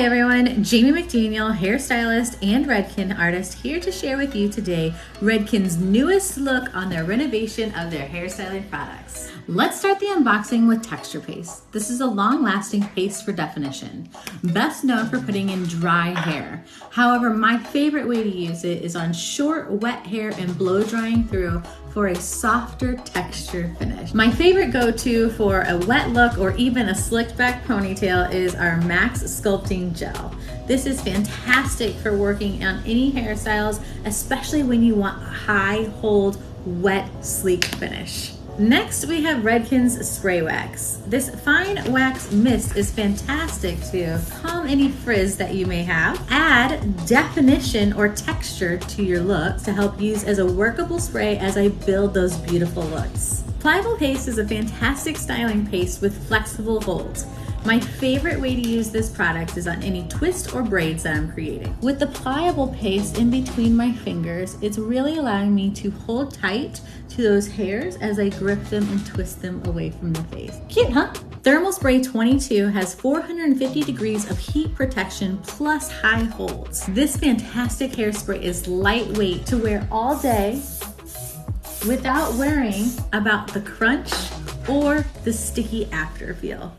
Hi everyone, Jamie McDaniel, hairstylist and Redken artist, here to share with you today Redken's newest look on their renovation of their hairstyling products. Let's start the unboxing with texture paste. This is a long-lasting paste for definition, best known for putting in dry hair. However, my favorite way to use it is on short, wet hair and blow drying through for a softer texture finish. My favorite go-to for a wet look or even a slicked back ponytail is our Max Sculpting Gel. This is fantastic for working on any hairstyles, especially when you want a high hold, wet, sleek finish. Next, we have Redken's Spray Wax. This fine wax mist is fantastic to calm any frizz that you may have, add definition or texture to your look to help use as a workable spray as I build those beautiful looks. Pliable Paste is a fantastic styling paste with flexible holds. My favorite way to use this product is on any twist or braids that I'm creating. With the pliable paste in between my fingers, it's really allowing me to hold tight to those hairs as I grip them and twist them away from the face. Cute, huh? Thermal Spray 22 has 450 degrees of heat protection plus high holds. This fantastic hairspray is lightweight to wear all day without worrying about the crunch or the sticky after feel.